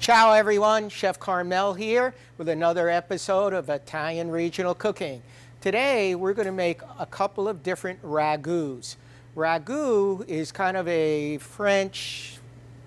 Ciao everyone, Chef Carmel here with another episode of Italian Regional Cooking. Today we're going to make a couple of different ragus. Ragu is kind of a French,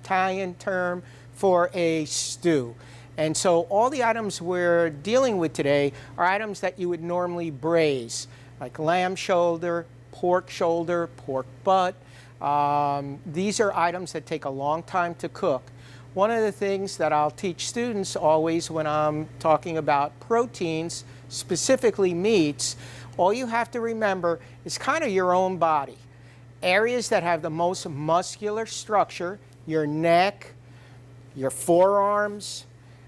Italian term for a stew. And so all the items we're dealing with today are items that you would normally braise, like lamb shoulder, pork butt. These are items that take a long time to cook. One of the things that I'll teach students always when I'm talking about proteins, specifically meats, all you have to remember is kind of your own body. Areas that have the most muscular structure, your neck, your forearms,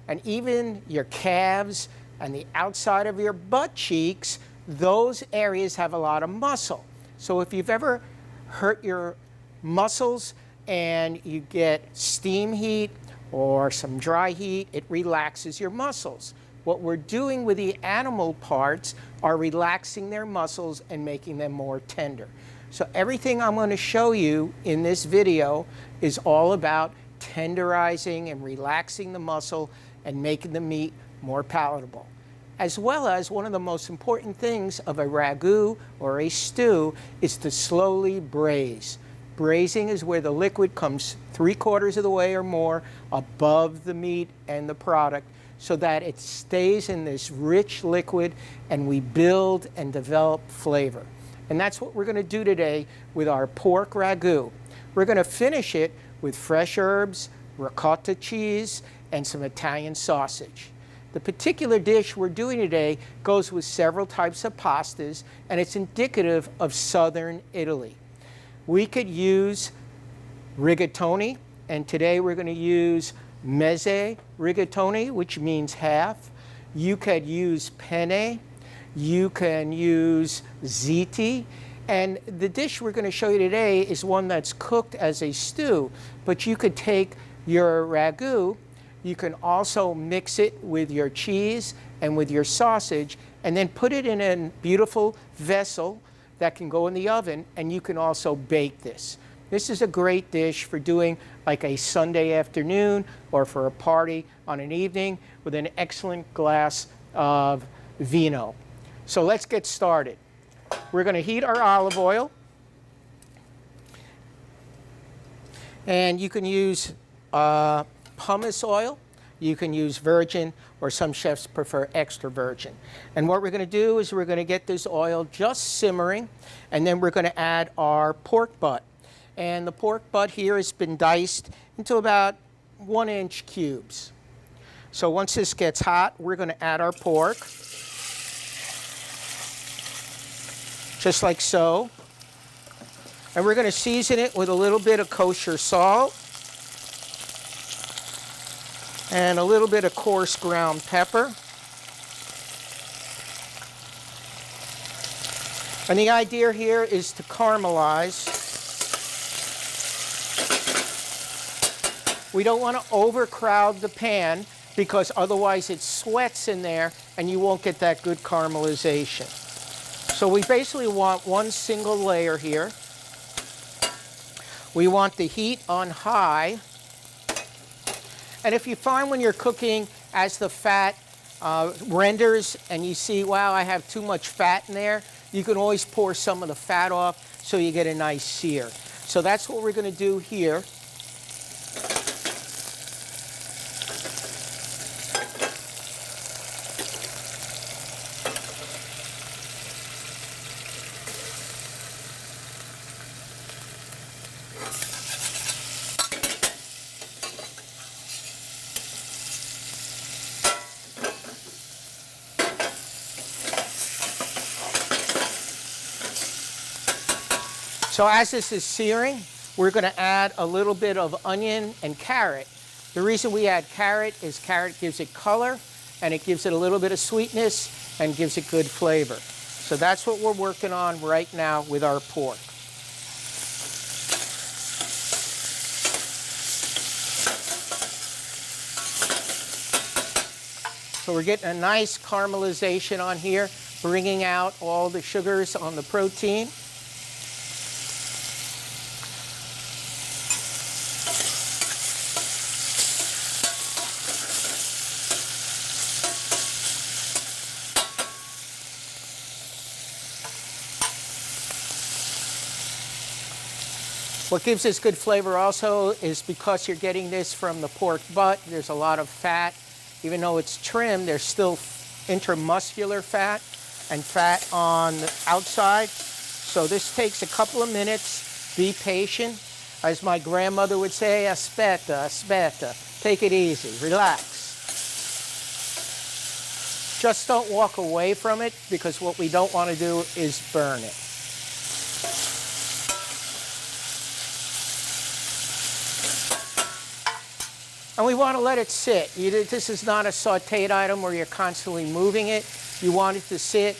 and even your calves and the outside of your butt cheeks, those areas have a lot of muscle. So if you've ever hurt your muscles and you get steam heat or some dry heat, it relaxes your muscles. What we're doing with the animal parts are relaxing their muscles and making them more tender. So everything I'm going to show you in this video is all about tenderizing and relaxing the muscle and making the meat more palatable. As well as one of the most important things of a ragu or a stew is to slowly braise. Braising is where the liquid comes 3/4 of the way or more above the meat and the product so that it stays in this rich liquid and we build and develop flavor. And that's what we're going to do today with our pork ragu. We're going to finish it with fresh herbs, ricotta cheese, and some Italian sausage. The particular dish we're doing today goes with several types of pastas, and it's indicative of southern Italy. We could use rigatoni, and today we're going to use mezze rigatoni, which means half. You could use penne. You can use ziti. And the dish we're going to show you today is one that's cooked as a stew, but you could take your ragu, you can also mix it with your cheese and with your sausage, and then put it in a beautiful vessel that can go in the oven, and you can also bake this. This is a great dish for doing like a Sunday afternoon or for a party on an evening with an excellent glass of vino. So let's get started. We're going to heat our olive oil, and you can use pumice oil, you can use virgin, or some chefs prefer extra virgin. And what we're going to do is we're going to get this oil just simmering, and then we're going to add our pork butt. And the pork butt here has been diced into about 1-inch cubes. So once this gets hot, we're going to add our pork, just like so. And we're going to season it with a little bit of kosher salt and a little bit of coarse ground pepper. And the idea here is to caramelize. We don't want to overcrowd the pan because otherwise it sweats in there and you won't get that good caramelization. So we basically want one single layer here. We want the heat on high. And if you find when you're cooking, as the fat renders and you see, wow, I have too much fat in there, you can always pour some of the fat off so you get a nice sear. So that's what we're going to do here. So as this is searing, we're going to add a little bit of onion and carrot. The reason we add carrot is carrot gives it color, and it gives it a little bit of sweetness, and gives it good flavor. So that's what we're working on right now with our pork. So we're getting a nice caramelization on here, bringing out all the sugars on the protein. What gives this good flavor also is because you're getting this from the pork butt, there's a lot of fat. Even though it's trim, there's still intramuscular fat and fat on the outside. So this takes a couple of minutes. Be patient. As my grandmother would say, aspetta, aspetta. Take it easy, relax. Just don't walk away from it, because what we don't want to do is burn it. And we want to let it sit. This is not a sauteed item where you're constantly moving it. You want it to sit,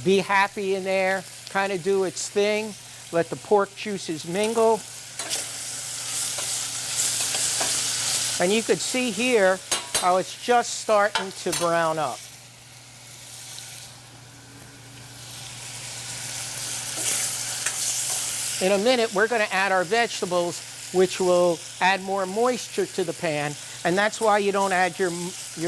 be happy in there, kind of do its thing. Let the pork juices mingle. And you could see here how it's just starting to brown up. In a minute, we're going to add our vegetables, which will add more moisture to the pan, and that's why you don't add your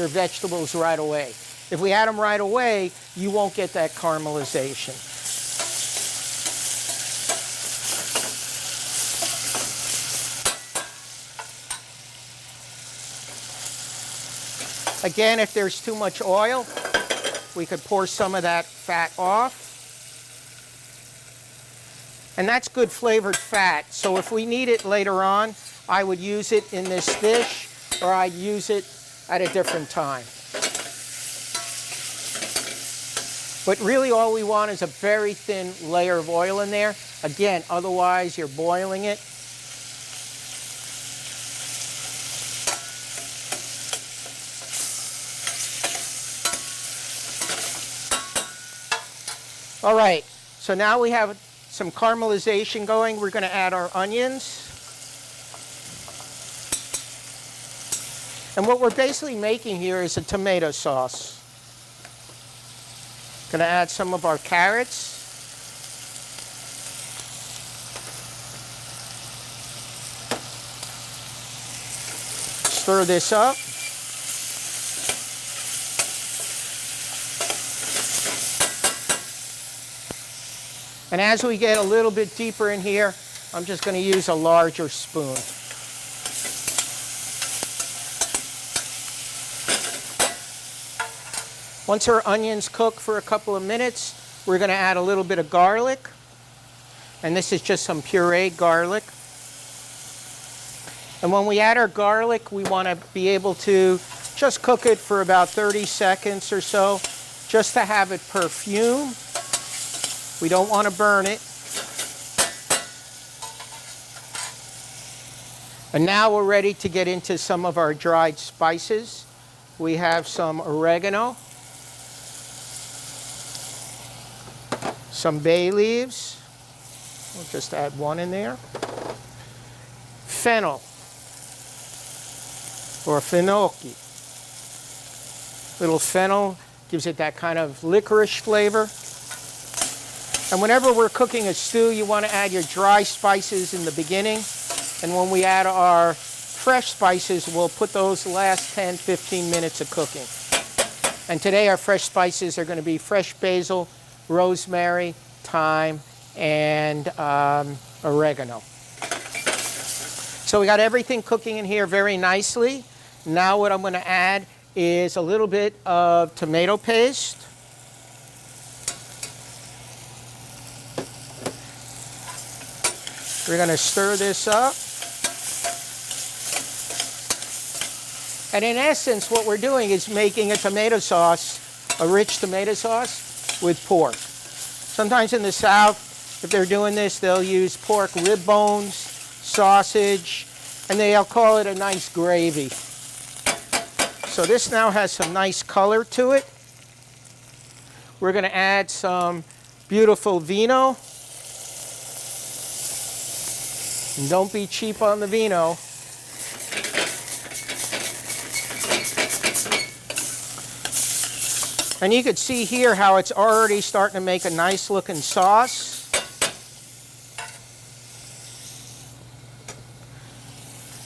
vegetables right away. If we add them right away, you won't get that caramelization. Again, if there's too much oil, we could pour some of that fat off. And that's good flavored fat. So if we need it later on, I would use it in this dish, or I'd use it at a different time. But really all we want is a very thin layer of oil in there. Again, otherwise you're boiling it. All right, so now we have some caramelization going. We're going to add our onions. And what we're basically making here is a tomato sauce. Going to add some of our carrots. Stir this up. And as we get a little bit deeper in here, I'm just going to use a larger spoon. Once our onions cook for a couple of minutes, we're going to add a little bit of garlic. And this is just some pureed garlic. And when we add our garlic, we want to be able to just cook it for about 30 seconds or so, just to have it perfume. We don't want to burn it. And now we're ready to get into some of our dried spices. We have some oregano, some bay leaves. We'll just add one in there. Fennel, or finocchi. Little fennel gives it that kind of licorice flavor. And whenever we're cooking a stew, you want to add your dry spices in the beginning. And when we add our fresh spices, we'll put those last 10, 15 minutes of cooking. And today our fresh spices are going to be fresh basil, rosemary, thyme, and oregano. So we got everything cooking in here very nicely. Now what I'm going to add is a little bit of tomato paste. We're going to stir this up. And in essence, what we're doing is making a tomato sauce, a rich tomato sauce with pork. Sometimes in the South, if they're doing this, they'll use pork rib bones, sausage, and they'll call it a nice gravy. So this now has some nice color to it. We're going to add some beautiful vino. And don't be cheap on the vino. And you can see here how it's already starting to make a nice looking sauce.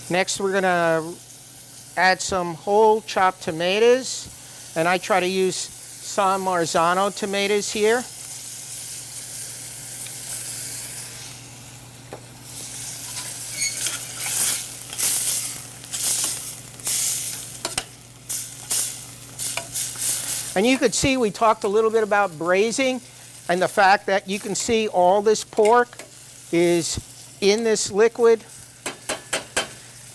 Next we're going to add some whole chopped tomatoes. And I try to use San Marzano tomatoes here. And you could see we talked a little bit about braising and the fact that you can see all this pork is in this liquid.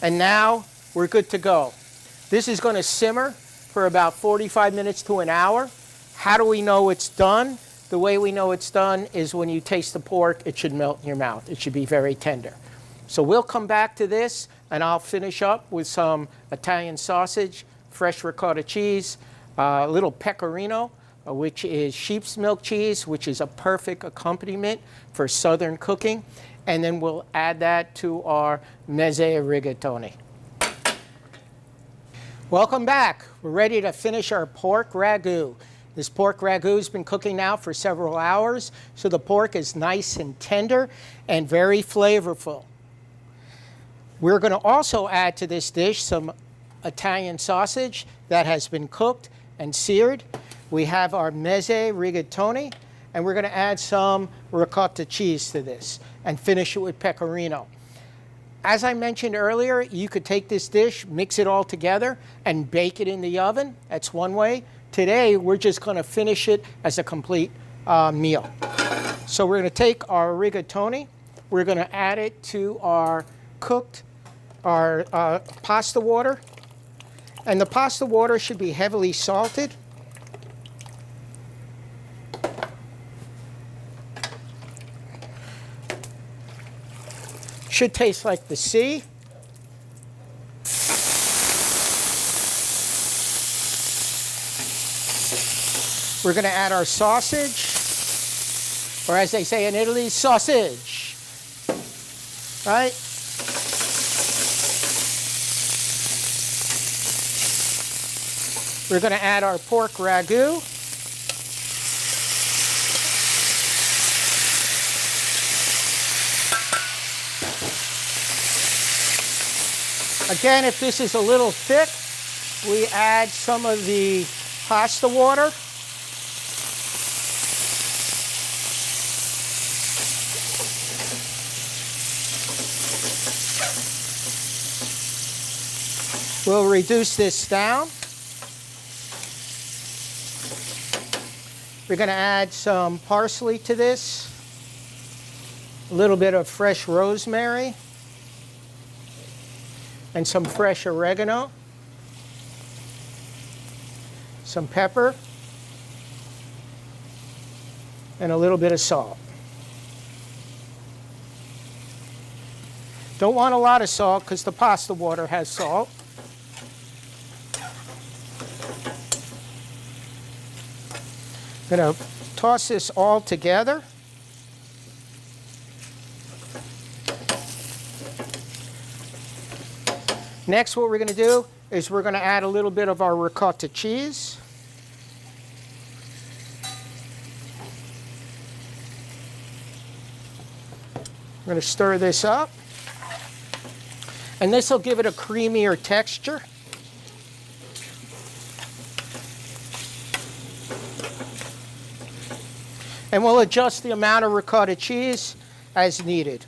And now we're good to go. This is going to simmer for about 45 minutes to an hour. How do we know it's done? The way we know it's done is when you taste the pork, it should melt in your mouth. It should be very tender. So we'll come back to this, and I'll finish up with some Italian sausage, fresh ricotta cheese, a little pecorino, which is sheep's milk cheese, which is a perfect accompaniment for southern cooking. And then we'll add that to our mezze rigatoni. Welcome back. We're ready to finish our pork ragu. This pork ragu has been cooking now for several hours, so the pork is nice and tender and very flavorful. We're going to also add to this dish some Italian sausage that has been cooked and seared. We have our mezze rigatoni, and we're going to add some ricotta cheese to this and finish it with pecorino. As I mentioned earlier, you could take this dish, mix it all together, and bake it in the oven. That's one way. Today, we're just going to finish it as a complete meal. So we're going to take our rigatoni, we're going to add it to our cooked, pasta water, and the pasta water should be heavily salted. Should taste like the sea. We're going to add our sausage, or as they say in Italy, sausage. Right? We're going to add our pork ragu. Again, if this is a little thick, we add some of the pasta water. We'll reduce this down. We're going to add some parsley to this, a little bit of fresh rosemary, and some fresh oregano, some pepper, and a little bit of salt. Don't want a lot of salt because the pasta water has salt. I'm going to toss this all together. Next, what we're going to do is we're going to add a little bit of our ricotta cheese. We're going to stir this up. And this will give it a creamier texture. And we'll adjust the amount of ricotta cheese as needed.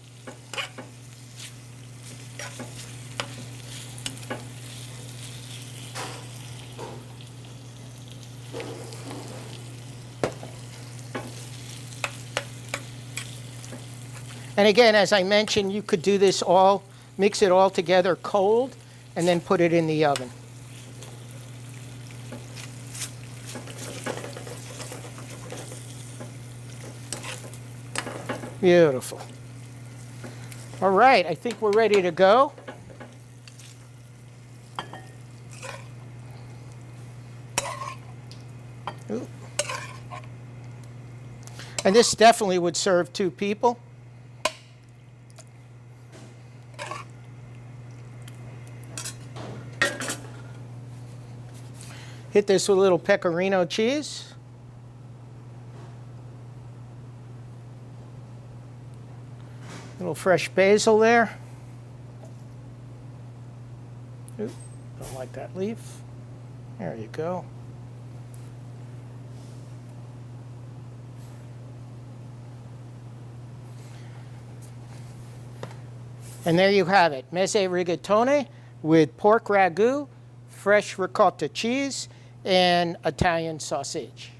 And again, as I mentioned, you could do this all, mix it all together cold, and then put it in the oven. Beautiful. All right, I think we're ready to go. Ooh. And this definitely would serve 2 people. Hit this with a little pecorino cheese. A little fresh basil there. Ooh, don't like that leaf. There you go. And there you have it, mezze rigatoni with pork ragu, fresh ricotta cheese, and Italian sausage.